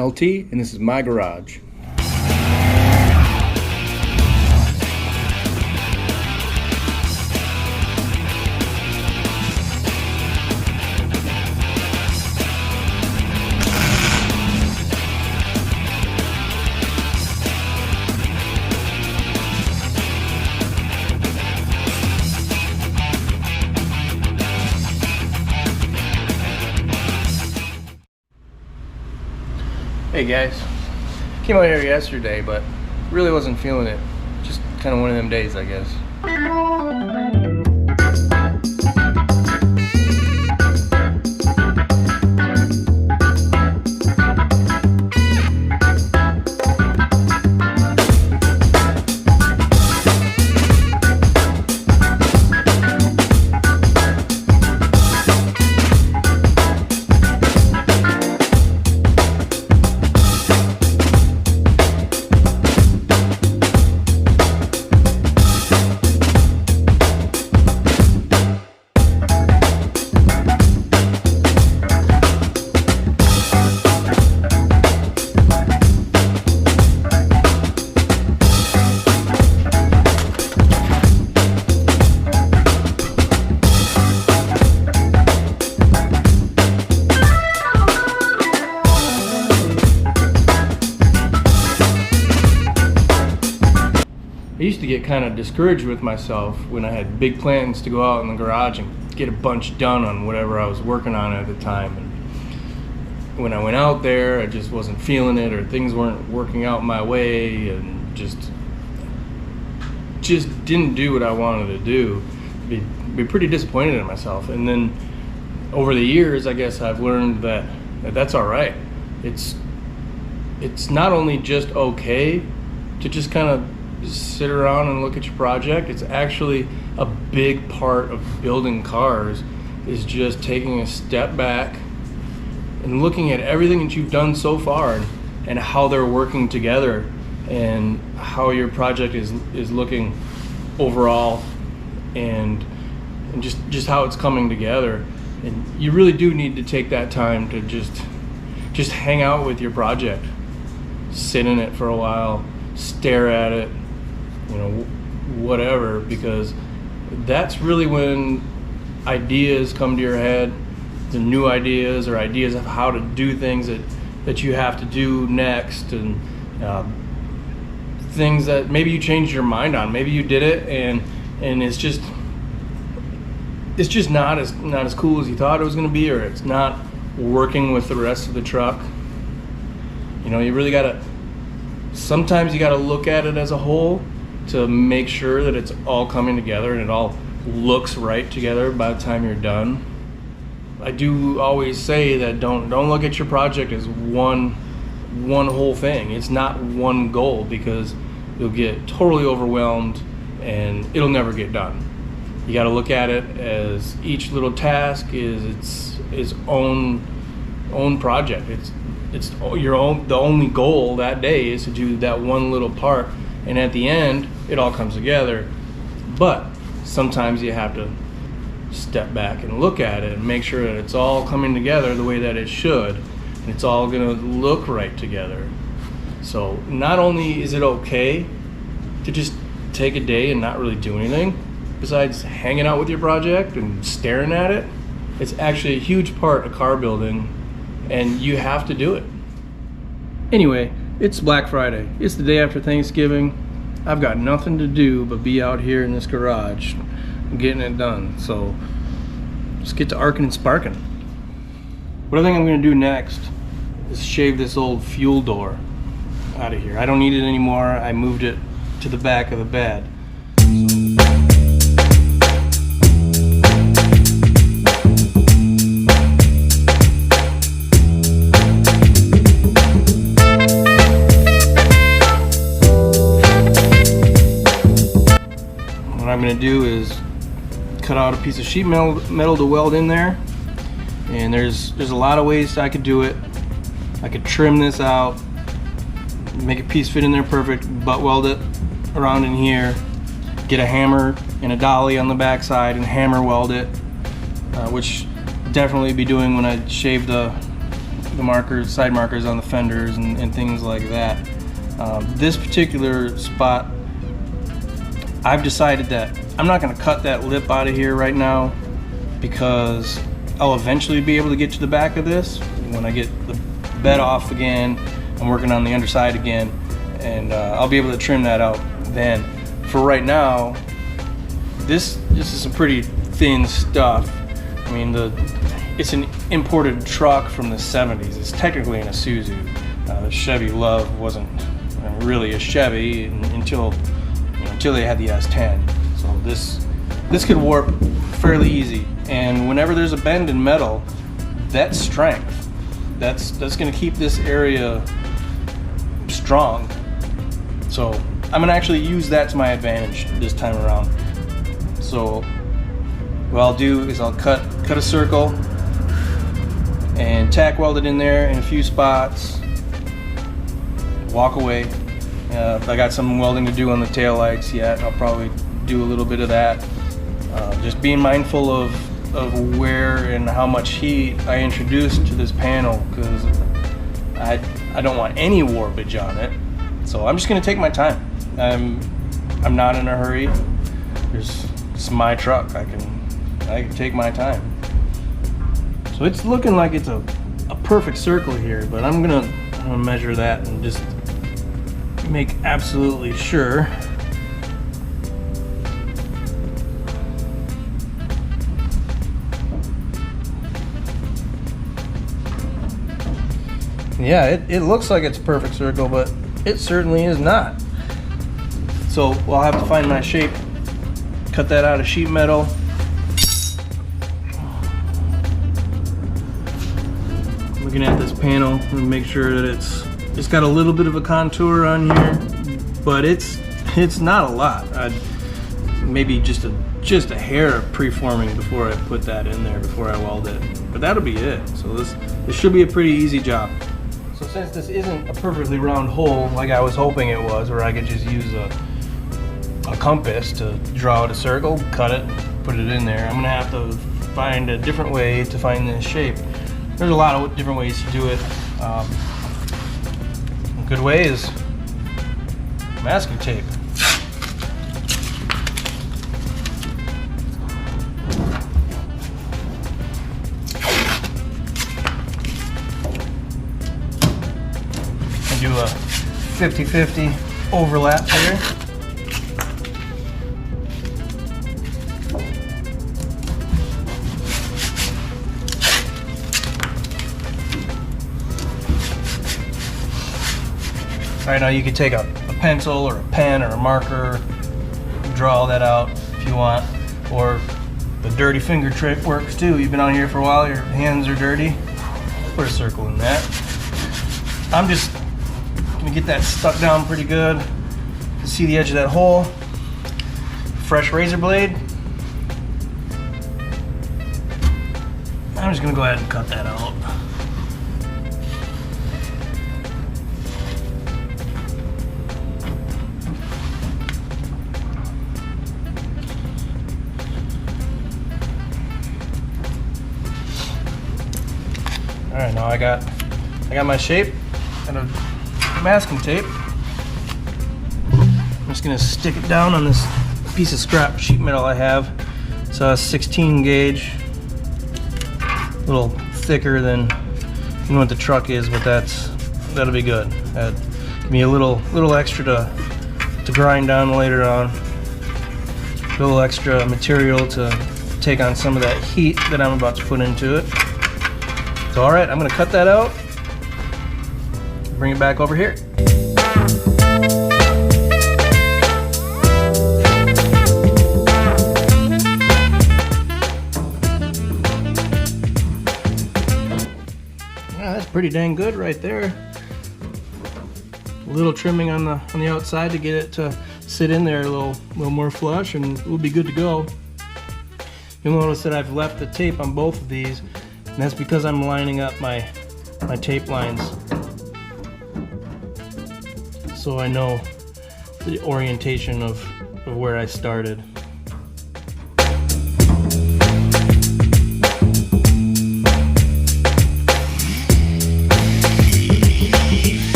LT, and this is my garage. Hey guys, came out here yesterday, but really wasn't feeling it. Just kind of one of them days, I guess. I used to get kind of discouraged with myself when I had big plans to go out in the garage and get a bunch done on whatever I was working on at the time. And when I went out there, I just wasn't feeling it, or things weren't working out my way, and just didn't do what I wanted to do. Be pretty disappointed in myself. And then over the years, I guess I've learned that that's all right. It's not only just okay to just kind of sit around and look at your project. It's actually a big part of building cars, is just taking a step back and looking at everything that you've done so far and how they're working together and how your project is looking overall, and just how it's coming together. And you really do need to take that time to just hang out with your project, sit in it for a while, stare at it, whatever, because that's really when ideas come to your head, the new ideas or ideas of how to do things that you have to do next, and things that maybe you changed your mind on. Maybe you did it and it's just not as cool as you thought it was going to be, or it's not working with the rest of the truck. You really sometimes you gotta look at it as a whole to make sure that it's all coming together and it all looks right together by the time you're done. I do always say that don't look at your project as one whole thing. It's not one goal, because you'll get totally overwhelmed and it'll never get done. You got to look at it as each little task is its own project. It's the only goal that day is to do that one little part, and at the end it all comes together. But sometimes you have to step back and look at it and make sure that it's all coming together the way that it should, and it's all gonna look right together. So not only is it okay to just take a day and not really do anything besides hanging out with your project and staring at it, it's actually a huge part of car building, and you have to do it. Anyway, it's Black Friday. It's the day after Thanksgiving. I've got nothing to do but be out here in this garage getting it done. So let's get to arcing and sparking. What I think I'm gonna do next is shave this old fuel door out of here. I don't need it anymore. I moved it to the back of the bed. What I'm going to do is cut out a piece of sheet metal to weld in there, and there's a lot of ways I could do it. I could trim this out, make a piece fit in there perfect, butt weld it around in here, get a hammer and a dolly on the back side and hammer weld it, which definitely be doing when I shave the the markers, side markers on the fenders and things like that. This particular spot, I've decided that I'm not going to cut that lip out of here right now, because I'll eventually be able to get to the back of this when I get the bed off again. I'm working on the underside again, and I'll be able to trim that out then. For right now, this is some pretty thin stuff. I mean, it's an imported truck from the 70s. It's technically an Isuzu. The Chevy Love wasn't really a Chevy until they had the S10. So this could warp fairly easy. And whenever there's a bend in metal, that's strength. That's going to keep this area strong. So I'm going to actually use that to my advantage this time around. So what I'll do is I'll cut a circle and tack weld it in there in a few spots, walk away. I got some welding to do on the tail lights yet. I'll probably do a little bit of that. Just being mindful of where and how much heat I introduce to this panel, because I don't want any warpage on it. So I'm just gonna take my time. I'm not in a hurry. It's my truck. I can take my time. So it's looking like it's a perfect circle here, but I'm gonna measure that and just make absolutely sure. Yeah, it looks like it's a perfect circle, but it certainly is not. So I'll have to find my shape, cut that out of sheet metal. Looking at this panel and make sure that it's got a little bit of a contour on here, but it's not a lot. Maybe just a hair of preforming before I put that in there, before I weld it. But that'll be it. So this should be a pretty easy job. So since this isn't a perfectly round hole like I was hoping it was, where I could just use a compass to draw out a circle, cut it, put it in there, I'm gonna have to find a different way to find this shape. There's a lot of different ways to do it. A good way is masking tape. Do a 50-50 overlap here. All right, now you can take a pencil or a pen or a marker, draw all that out if you want, or the dirty finger trick works too. You've been out here for a while, your hands are dirty, put a circle in that. I'm just gonna get that stuck down pretty good. See the edge of that hole. Fresh razor blade. I'm just gonna go ahead and cut that out. All right, now I got my shape and a masking tape. I'm just gonna stick it down on this piece of scrap sheet metal I have. It's a 16 gauge, a little thicker than what the truck is, but that'll be good. Give me a little extra to grind down later on. A little extra material to take on some of that heat that I'm about to put into it. So all right, I'm gonna cut that out. Bring it back over here. Yeah, that's pretty dang good right there. A little trimming on the outside to get it to sit in there a little more flush, and we'll be good to go. You'll notice that I've left the tape on both of these, and that's because I'm lining up my tape lines, so I know the orientation of where I started.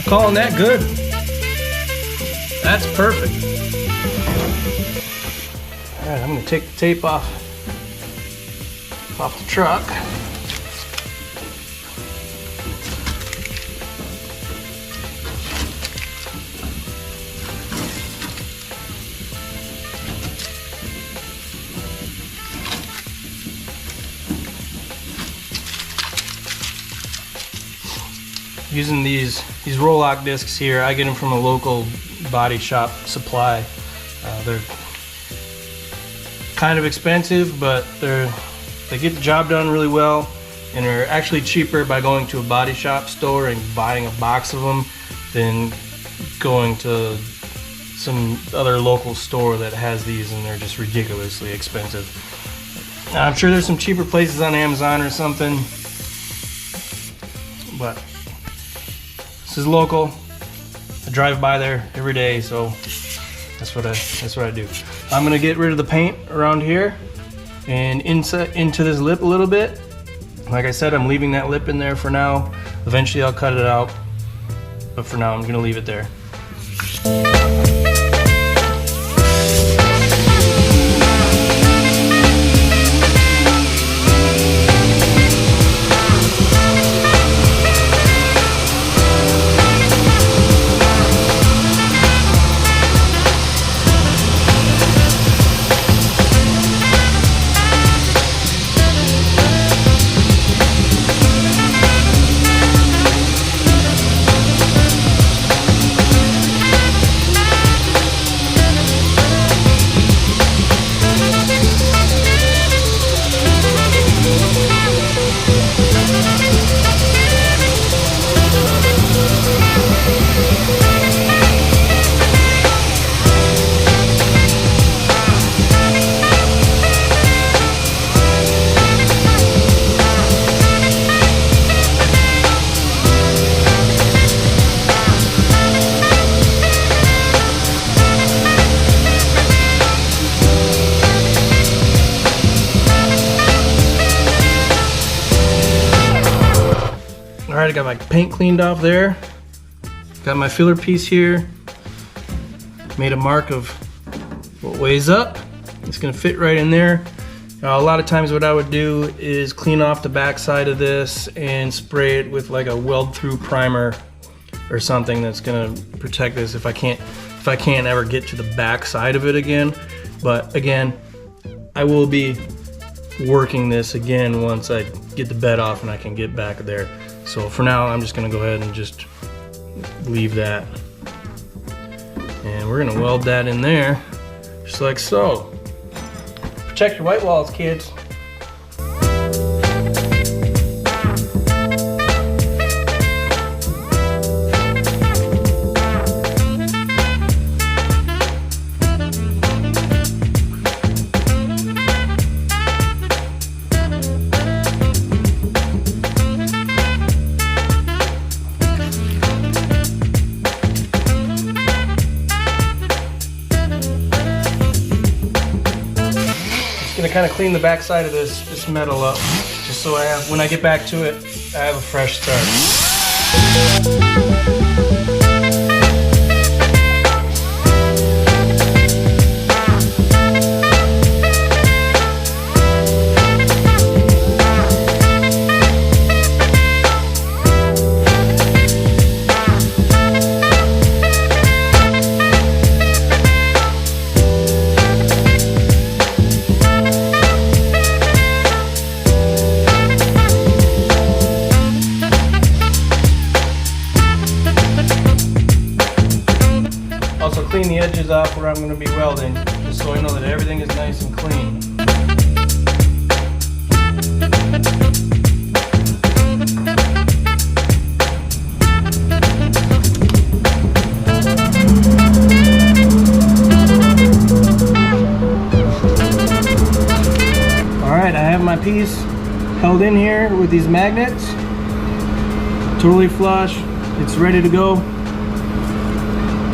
calling that good. That's perfect. All right, I'm gonna take the tape off the truck. Using these roll-lock discs here, I get them from a local body shop supply. They're kind of expensive, but they get the job done really well, and they're actually cheaper by going to a body shop store and buying a box of them than going to some other local store that has these, and they're just ridiculously expensive. I'm sure there's some cheaper places on Amazon or something, but this is local. I drive by there every day, so that's what I do. I'm gonna get rid of the paint around here and insert into this lip a little bit. Like I said, I'm leaving that lip in there for now. Eventually I'll cut it out, but for now I'm gonna leave it there. Alright, I got my paint cleaned off there. Got my filler piece here. Made a mark of what weighs up. It's gonna fit right in there. A lot of times what I would do is clean off the back side of this and spray it with like a weld through primer or something that's gonna protect this if I can't ever get to the back side of it again. But again, I will be working this again once I get the bed off and I can get back there. So for now, I'm just gonna go ahead and just leave that. And we're gonna weld that in there, just like so. Protect your white walls, kids. Gonna kind of clean the back side of this metal up, just so I have, when I get back to it, I have a fresh start. Clean the edges off where I'm going to be welding, just so I know that everything is nice and clean. Alright, I have my piece held in here with these magnets. Totally flush. It's ready to go.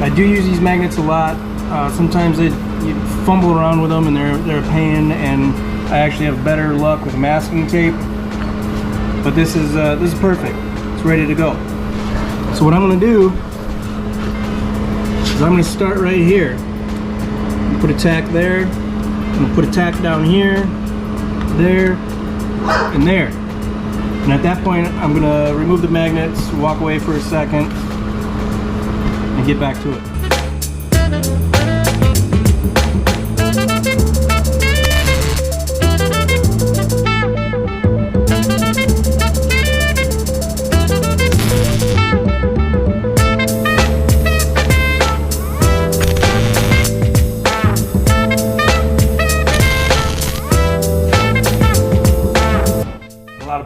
I do use these magnets a lot. Sometimes you fumble around with them and they're a pain, and I actually have better luck with masking tape. But this is perfect. It's ready to go. So what I'm gonna do is I'm gonna start right here. Put a tack there. I'm gonna put a tack down here, there, and there. And at that point, I'm gonna remove the magnets, walk away for a second, and get back to it.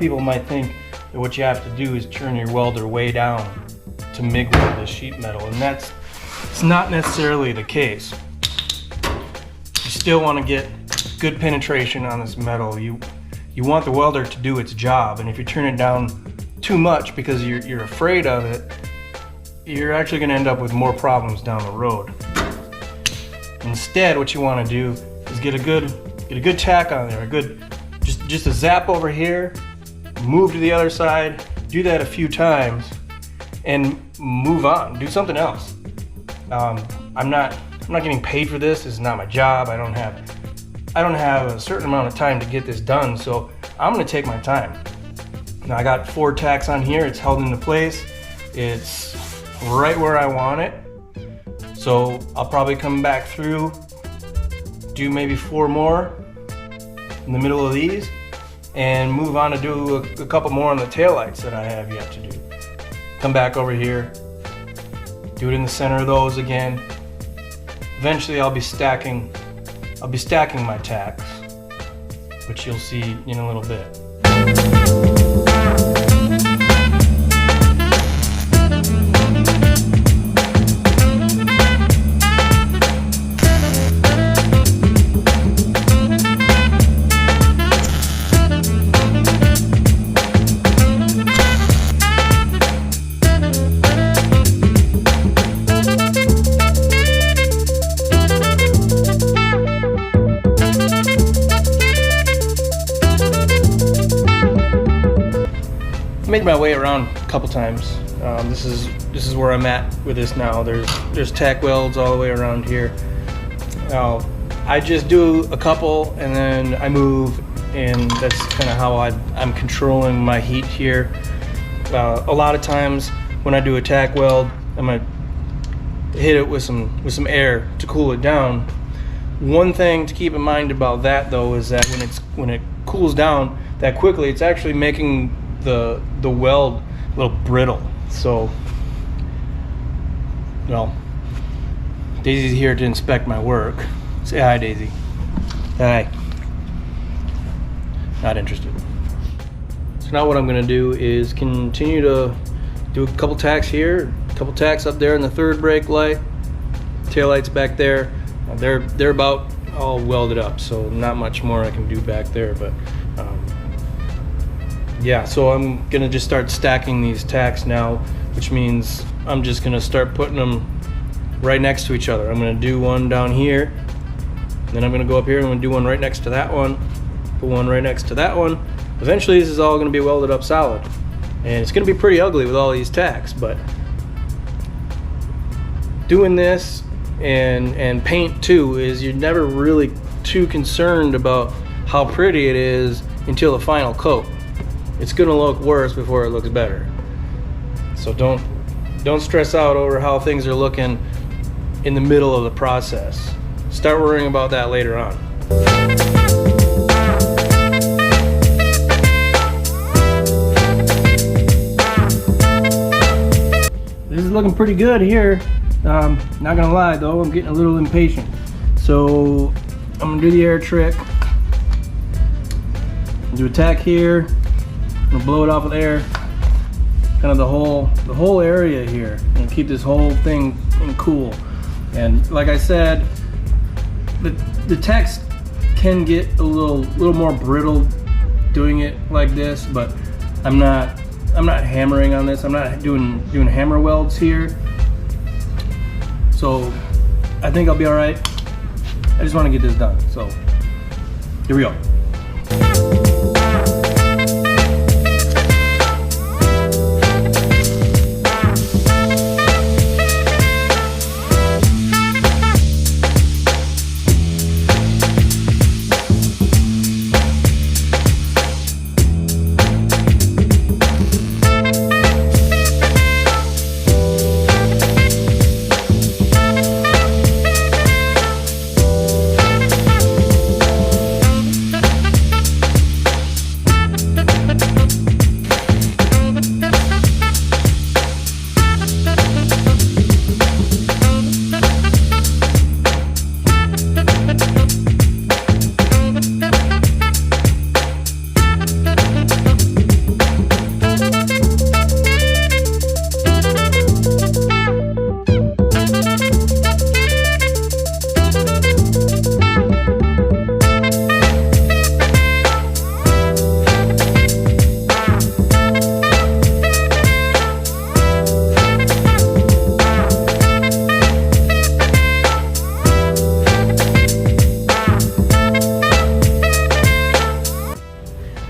People might think that what you have to do is turn your welder way down to MIG weld this sheet metal, and it's not necessarily the case. You still want to get good penetration on this metal. You want the welder to do its job, and if you turn it down too much because you're afraid of it, you're actually going to end up with more problems down the road. Instead, what you want to do is get a good tack on there, just a zap over here. Move to the other side, do that a few times, and move on. Do something else. I'm not getting paid for this. This is not my job. I don't have a certain amount of time to get this done, so I'm gonna take my time. Now I got 4 tacks on here. It's held into place. It's right where I want it. So I'll probably come back through, do maybe 4 more in the middle of these, and move on to do a couple more on the taillights that I have yet to do. Come back over here, do it in the center of those again. Eventually I'll be stacking my tacks, which you'll see in a little bit. Made my way around a couple times. This is where I'm at with this now. There's tack welds all the way around here. I just do a couple and then I move, and that's kind of how I'm controlling my heat here. A lot of times when I do a tack weld, I'm gonna hit it with some air to cool it down. One thing to keep in mind about that though is that when it cools down that quickly, it's actually making the weld a little brittle. So, well, Daisy's here to inspect my work. Say hi, Daisy. Hi. Not interested. So now what I'm going to do is continue to do a couple tacks here, a couple tacks up there in the third brake light. Taillight's back there. They're about all welded up, so not much more I can do back there, but yeah, so I'm gonna just start stacking these tacks now, which means I'm just gonna start putting them right next to each other. I'm gonna do one down here, then I'm gonna go up here and I'm gonna do one right next to that one, put one right next to that one. Eventually this is all gonna be welded up solid, and it's gonna be pretty ugly with all these tacks, but doing this and paint too is you're never really too concerned about how pretty it is until the final coat. It's gonna look worse before it looks better. So don't stress out over how things are looking in the middle of the process. Start worrying about that later on. This is looking pretty good here. Not gonna lie though, I'm getting a little impatient. So I'm gonna do the air trick. Do a tack here. I'm gonna blow it off with air, kind of the whole area here, and keep this whole thing cool. And like I said, the tacks can get a little more brittle doing it like this, but I'm not hammering on this. I'm not doing hammer welds here, so I think I'll be all right. I just want to get this done. So here we go.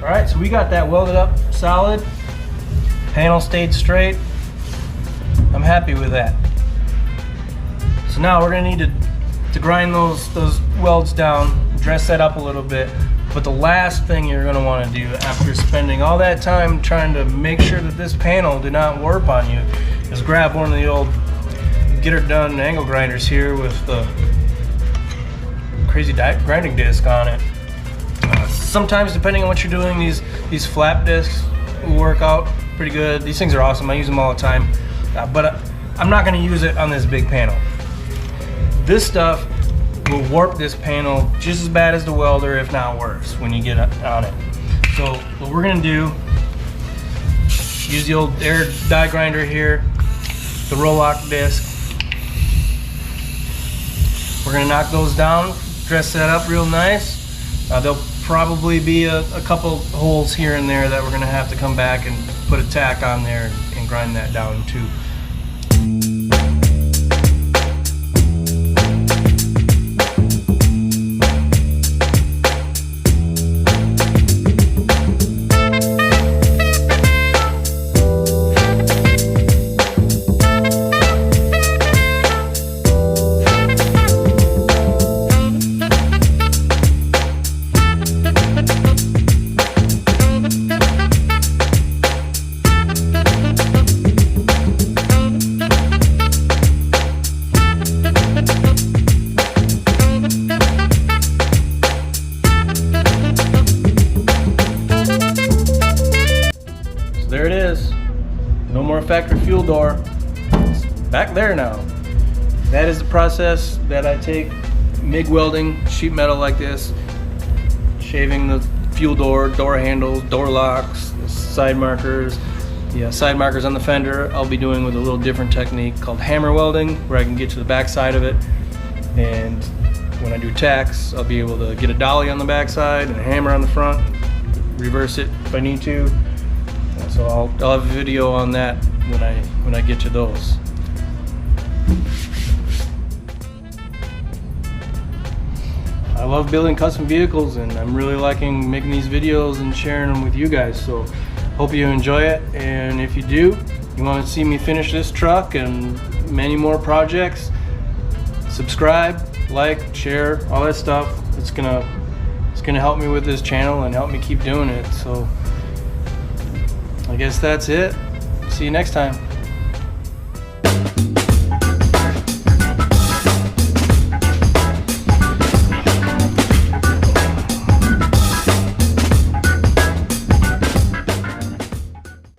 All right, so we got that welded up solid. Panel stayed straight. I'm happy with that. So now we're gonna need to grind those welds down, dress that up a little bit. But the last thing you're gonna wanna do after spending all that time trying to make sure that this panel did not warp on you is grab one of the old get her done angle grinders here with the crazy grinding disc on it. Sometimes, depending on what you're doing, these flap discs will work out pretty good. These things are awesome. I use them all the time, but I'm not going to use it on this big panel. This stuff will warp this panel just as bad as the welder, if not worse, when you get on it. So what we're going to do, use the old air die grinder here, the roll lock disc. We're going to knock those down, dress that up real nice. There'll probably be a couple holes here and there that we're going to have to come back and put a tack on there and grind that down too. There it is. No more factory fuel door. It's back there now. That is the process that I take MIG welding sheet metal like this, shaving the fuel door, door handles, door locks, side markers. The side markers on the fender I'll be doing with a little different technique called hammer welding, where I can get to the back side of it, and when I do tacks I'll be able to get a dolly on the back side and a hammer on the front, reverse it if I need to. So I'll have a video on that when I get to those. I love building custom vehicles, and I'm really liking making these videos and sharing them with you guys. So hope you enjoy it, and if you do, you want to see me finish this truck and many more projects, subscribe, like, share, all that stuff. It's gonna help me with this channel and help me keep doing it. So I guess that's it. See you next time.